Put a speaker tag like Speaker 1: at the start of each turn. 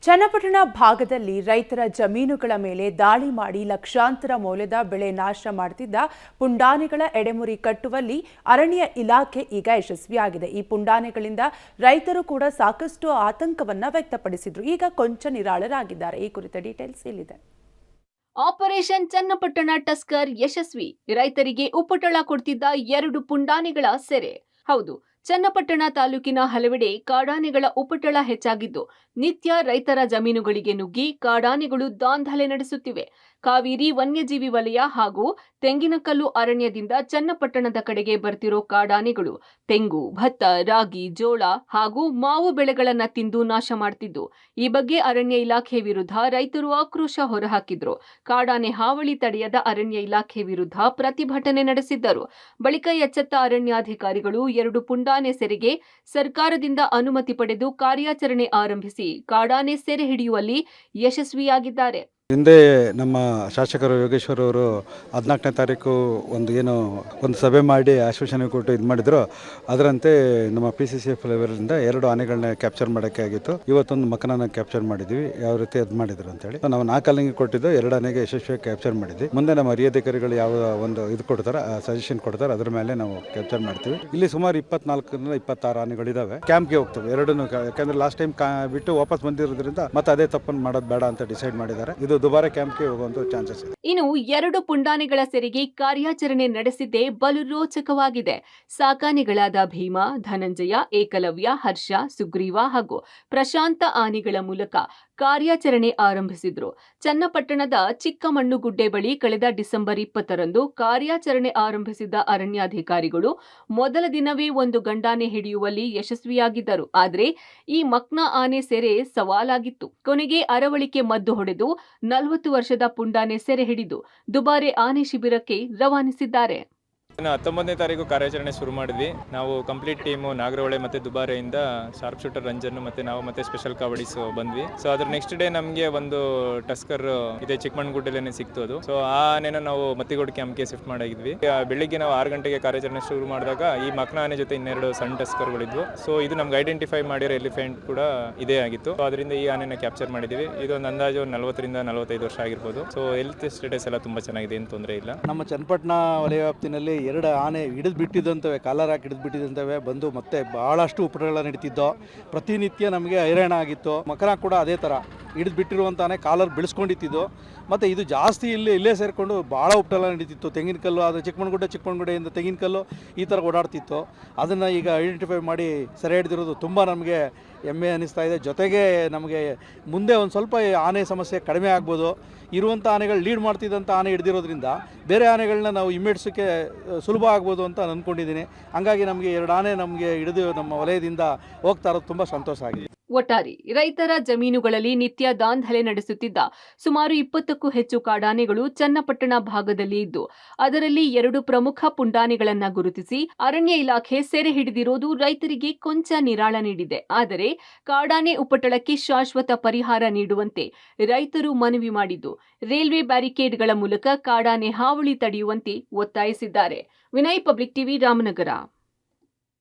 Speaker 1: ಚನ್ನಪಟ್ಟಣ ಭಾಗದಲ್ಲಿ ರೈತರ ಜಮೀನುಗಳ ಮೇಲೆ ದಾಳಿ ಮಾಡಿ ಲಕ್ಷಾಂತರ ಮೌಲ್ಯದ ಬೆಳೆ ನಾಶ ಮಾಡುತ್ತಿದ್ದ ಪುಂಡಾನೆಗಳ ಎಡೆಮುರಿ ಕಟ್ಟುವಲ್ಲಿ ಅರಣ್ಯ ಇಲಾಖೆ ಈಗ ಯಶಸ್ವಿಯಾಗಿದೆ. ಈ ಪುಂಡಾನೆಗಳಿಂದ ರೈತರು ಕೂಡ ಸಾಕಷ್ಟು ಆತಂಕವನ್ನ ವ್ಯಕ್ತಪಡಿಸಿದ್ರು. ಈಗ ಕೊಂಚ ನಿರಾಳರಾಗಿದ್ದಾರೆ. ಈ ಕುರಿತ ಡೀಟೇಲ್ಸ್ ಇಲ್ಲಿದೆ.
Speaker 2: ಆಪರೇಷನ್ ಚನ್ನಪಟ್ಟಣ ಟಸ್ಕರ್ ಯಶಸ್ವಿ. ರೈತರಿಗೆ ಉಪಟಳ ಕೊಡ್ತಿದ್ದ 2 ಪುಂಡಾನೆಗಳ ಸೆರೆ. ಹೌದು, ಚನ್ನಪಟ್ಟಣ ತಾಲೂಕಿನ ಹಲವೆಡೆ ಕಾಡಾನೆಗಳ ಉಪಟಳ ಹೆಚ್ಚಾಗಿದ್ದು, ನಿತ್ಯ ರೈತರ ಜಮೀನುಗಳಿಗೆ ನುಗ್ಗಿ ಕಾಡಾನೆಗಳು ದಾಂಧಲೆ ನಡೆಸುತ್ತಿವೆ. ಕಾವೇರಿ ವನ್ಯಜೀವಿ ವಲಯ ಹಾಗೂ ತೆಂಗಿನಕಲ್ಲು ಅರಣ್ಯದಿಂದ ಚನ್ನಪಟ್ಟಣದ ಕಡೆಗೆ ಬರ್ತಿರೋ ಕಾಡಾನೆಗಳು ತೆಂಗು, ಭತ್ತ, ರಾಗಿ, ಜೋಳ ಹಾಗೂ ಮಾವು ಬೆಳೆಗಳನ್ನ ತಿಂದು ನಾಶ ಮಾಡ್ತಿದ್ದು, ಈ ಬಗ್ಗೆ ಅರಣ್ಯ ಇಲಾಖೆ ವಿರುದ್ಧ ರೈತರು ಆಕ್ರೋಶ ಹೊರಹಾಕಿದ್ರು. ಕಾಡಾನೆ ಹಾವಳಿ ತಡೆಯದ ಅರಣ್ಯ ಇಲಾಖೆ ವಿರುದ್ಧ ಪ್ರತಿಭಟನೆ ನಡೆಸಿದ್ದರು. ಬಳಿಕ ಎಚ್ಚೆತ್ತ ಅರಣ್ಯಾಧಿಕಾರಿಗಳು 2 ಪುಂಡಾನೆ ಸೆರೆಗೆ ಸರ್ಕಾರದಿಂದ ಅನುಮತಿ ಪಡೆದು ಕಾರ್ಯಾಚರಣೆ ಆರಂಭಿಸಿ ಕಾಡಾನೆ ಸೆರೆ ಹಿಡಿಯುವಲ್ಲಿ ಯಶಸ್ವಿಯಾಗಿದ್ದಾರೆ.
Speaker 3: ಹಿಂದೆ ನಮ್ಮ ಶಾಸಕರು ಯೋಗೇಶ್ವರ್ ಅವರು 14ನೇ ತಾರೀಕು ಒಂದು ಸಭೆ ಮಾಡಿ ಆಶ್ವಾಸನೆ ಕೊಟ್ಟು ಇದು ಮಾಡಿದ್ರು. ಅದರಂತೆ ನಮ್ಮ PCCF ಲೆವೆಲಿಂದ 2 ಆನೆಗಳನ್ನ ಕ್ಯಾಪ್ಚರ್ ಮಾಡೋಕ್ಕೆ ಆಗಿತ್ತು. ಇವತ್ತೊಂದು ಮಕನನ್ನ ಕ್ಯಾಪ್ಚರ್ ಮಾಡಿದ್ವಿ. ಯಾವ ರೀತಿ ಅದು ಮಾಡಿದ್ರು ಅಂತೇಳಿ ನಾವು 4 ಆನೆಗೆ ಕೊಟ್ಟಿದ್ದು 2 ಆನೆಗೆ ಯಶಸ್ವಿಯಾಗಿ ಕ್ಯಾಪ್ಚರ್ ಮಾಡಿದ್ವಿ. ಮುಂದೆ ನಮ್ಮ ಹಿರಿಯಾಧಿಕಾರಿಗಳು ಯಾವ ಒಂದು ಇದು ಕೊಡ್ತಾರೆ, ಸಜೆಷನ್ ಕೊಡ್ತಾರೆ, ಅದ್ರ ಮೇಲೆ ನಾವು ಕ್ಯಾಪ್ಚರ್ ಮಾಡ್ತೀವಿ. ಇಲ್ಲಿ ಸುಮಾರು 24ರಿಂದ 26 ಆನೆಗಳಿದಾವೆ. ಕ್ಯಾಂಪ್ಗೆ ಹೋಗ್ತವೆ ಎರಡನ್ನೂ. ಯಾಕಂದ್ರೆ ಲಾಸ್ಟ್ ಟೈಮ್ ಬಿಟ್ಟು ವಾಪಸ್ ಬಂದಿರೋದ್ರಿಂದ ಮತ್ತೆ ಅದೇ ತಪ್ಪನ್ನು ಮಾಡೋದು ಬೇಡ ಅಂತ ಡಿಸೈಡ್ ಮಾಡಿದ್ದಾರೆ. ಇದು ದುಬಾರೆ ಕ್ಯಾಂಪ್ಗೆ ಹೋಗುವಂತ ಚಾನ್ಸಸ್ ಇದೆ.
Speaker 2: ಇನ್ನು 2 ಪುಂಡಾನೆಗಳ ಸೆರೆಗೆ ಕಾರ್ಯಾಚರಣೆ ನಡೆಸಿದ್ದೇ ಬಲು ರೋಚಕವಾಗಿದೆ. ಸಾಕಾನೆಗಳಾದ ಭೀಮ, ಧನಂಜಯ, ಏಕಲವ್ಯ, ಹರ್ಷ, ಸುಗ್ರೀವ ಹಾಗೂ ಪ್ರಶಾಂತ ಆನೆಗಳ ಮೂಲಕ ಕಾರ್ಯಾಚರಣೆ ಆರಂಭಿಸಿದ್ರು. ಚನ್ನಪಟ್ಟಣದ ಚಿಕ್ಕಮಣ್ಣುಗುಡ್ಡೆ ಬಳಿ ಕಳೆದ ಡಿಸೆಂಬರ್ 20ರಂದು ಕಾರ್ಯಾಚರಣೆ ಆರಂಭಿಸಿದ್ದ ಅರಣ್ಯಾಧಿಕಾರಿಗಳು ಮೊದಲ ದಿನವೇ ಒಂದು ಗಂಡಾನೆ ಹಿಡಿಯುವಲ್ಲಿ ಯಶಸ್ವಿಯಾಗಿದ್ದರು. ಆದರೆ ಈ ಮಕ್ನ ಆನೆ ಸೆರೆ ಸವಾಲಾಗಿತ್ತು. ಕೊನೆಗೆ ಅರವಳಿಕೆ ಮದ್ದು ಹೊಡೆದು 40 ವರ್ಷದ ಪುಂಡಾನೆ ಸೆರೆ ಹಿಡಿದು ದುಬಾರೆ ಆನೆ ಶಿಬಿರಕ್ಕೆ ರವಾನಿಸಿದ್ದಾರೆ.
Speaker 4: 19ನೇ ತಾರೀಕು ಕಾರ್ಯಾಚರಣೆ ಶುರು ಮಾಡಿದ್ವಿ. ನಾವು ಕಂಪ್ಲೀಟ್ ಟೀಮು ನಾಗರಹೊಳೆ ಮತ್ತು ದುಬಾರೆಯಿಂದ ಶಾರ್ಪ್ ಶೂಟರ್ ರಂಜನ್ ಮತ್ತು ಸ್ಪೆಷಲ್ ಕಬಡ್ಡೀಸ್ ಬಂದ್ವಿ. ಸೊ ಅದ್ರ ನೆಕ್ಸ್ಟ್ ಡೇ ನಮಗೆ ಒಂದು ಟಸ್ಕರ್ ಇದೆ ಚಿಕ್ಕಮಣ್ಣಗುಡ್ಡಲ್ಲೇ ಸಿಕ್ತು ಅದು. ಸೊ ಆ ಆನೆನ ನಾವು ಮತ್ತಿಗೋಡ್ ಕ್ಯಾಂಪ್ಗೆ ಶಿಫ್ಟ್ ಮಾಡಿದ್ವಿ. ಬೆಳಿಗ್ಗೆ ನಾವು 6 ಗಂಟೆಗೆ ಕಾರ್ಯಾಚರಣೆ ಶುರು ಮಾಡಿದಾಗ ಈ ಮಕ್ನ ಆನೆ ಜೊತೆ 2 ಸಣ್ಣ ಟಸ್ಕರ್ಗಳಿದ್ವು. ಸೊ ಇದು ನಮ್ಗೆ ಐಡೆಂಟಿಫೈ ಮಾಡಿರೋ ಎಲಿಫೆಂಟ್ ಕೂಡ ಇದೇ ಆಗಿತ್ತು. ಅದರಿಂದ ಈ ಆನೆನ ಕ್ಯಾಪ್ಚರ್ ಮಾಡಿದ್ವಿ. ಇದೊಂದು ಅಂದಾಜು 40ರಿಂದ 45 ವರ್ಷ ಆಗಿರ್ಬೋದು. ಸೊ ಹೆಲ್ತ್ ಸ್ಟೇಟಸ್ ಎಲ್ಲ ತುಂಬಾ ಚೆನ್ನಾಗಿದೆ, ಏನು ತೊಂದರೆ ಇಲ್ಲ.
Speaker 3: ನಮ್ಮ ಚನ್ನಪಟ್ಟಣ ವಲಯ ವ್ಯಾಪ್ತಿನಲ್ಲಿ 2 ಆನೆ ಹಿಡಿದು ಬಿಟ್ಟಿದ್ದಂತವೆ, ಕಾಲರ್ ಹಾಕಿ ಹಿಡಿದು ಬಿಟ್ಟಿದ್ದಂತವೆ ಬಂದು ಮತ್ತೆ ಬಹಳಷ್ಟು ಉಪಟಳ ನಡೀತಿದ್ದೋ. ಪ್ರತಿನಿತ್ಯ ನಮಗೆ ಹೈರಾಣ ಆಗಿತ್ತು. ಮಕರ ಕೂಡ ಅದೇ ಥರ ಹಿಡಿದು ಬಿಟ್ಟಿರುವಂತಾನೆ ಕಾಲರ್ ಬೆಳೆಸ್ಕೊಂಡಿದ್ದು. ಮತ್ತು ಇದು ಜಾಸ್ತಿ ಇಲ್ಲೇ ಸೇರಿಕೊಂಡು ಭಾಳ ಉಪಟಳ ನಡೀತಿತ್ತು. ತೆಂಗಿನಕಲ್ಲು ಅದು ಚಿಕ್ಕಮಣ್ಣಗುಡ್ಡೆಯಿಂದ ತೆಂಗಿನಕಲ್ಲು ಈ ಥರ ಓಡಾಡ್ತಿತ್ತು. ಅದನ್ನು ಈಗ ಐಡೆಂಟಿಫೈ ಮಾಡಿ ಸೆರೆ ಹಿಡಿದಿರೋದು ತುಂಬ ನಮಗೆ ಹೆಮ್ಮೆ ಅನ್ನಿಸ್ತಾ ಇದೆ. ಜೊತೆಗೆ ನಮಗೆ ಮುಂದೆ ಒಂದು ಸ್ವಲ್ಪ ಆನೆ ಸಮಸ್ಯೆ ಕಡಿಮೆ ಆಗ್ಬೋದು. ಇರುವಂಥ ಆನೆಗಳು ಲೀಡ್ ಮಾಡ್ತಿದ್ದಂಥ ಆನೆ ಹಿಡಿದಿರೋದ್ರಿಂದ ಬೇರೆ ಆನೆಗಳನ್ನ ನಾವು ಹಿಮ್ಮೆಡ್ಸೋಕ್ಕೆ ಸುಲಭ ಆಗ್ಬೋದು ಅಂತ ಅಂದ್ಕೊಂಡಿದ್ದೀನಿ. ಹಂಗಾಗಿ ನಮಗೆ 2 ಆನೆ ನಮಗೆ ಹಿಡಿದು ನಮ್ಮ ವಲಯದಿಂದ ಹೋಗ್ತಾ ಇರೋದು ತುಂಬ ಸಂತೋಷ ಆಗಿದೆ.
Speaker 2: ಒಟ್ಟಾರೆ ರೈತರ ಜಮೀನುಗಳಲ್ಲಿ ನಿತ್ಯ ದಾಂಧಲೆ ನಡೆಸುತ್ತಿದ್ದ ಸುಮಾರು 20ಕ್ಕೂ ಹೆಚ್ಚು ಕಾಡಾನೆಗಳು ಚನ್ನಪಟ್ಟಣ ಭಾಗದಲ್ಲಿ ಇದ್ದು, ಅದರಲ್ಲಿ 2 ಪ್ರಮುಖ ಪುಂಡಾನೆಗಳನ್ನ ಗುರುತಿಸಿ ಅರಣ್ಯ ಇಲಾಖೆ ಸೆರೆ ಹಿಡಿದಿರೋದು ರೈತರಿಗೆ ಕೊಂಚ ನಿರಾಳ ನೀಡಿದೆ. ಆದರೆ ಕಾಡಾನೆ ಉಪಟಳಕ್ಕೆ ಶಾಶ್ವತ ಪರಿಹಾರ ನೀಡುವಂತೆ ರೈತರು ಮನವಿ ಮಾಡಿದ್ದು, ರೈಲ್ವೆ ಬ್ಯಾರಿಕೇಡ್ಗಳ ಮೂಲಕ ಕಾಡಾನೆ ಹಾವಳಿ ತಡೆಯುವಂತೆ ಒತ್ತಾಯಿಸಿದ್ದಾರೆ. Vinay, public TV, Ramanagara.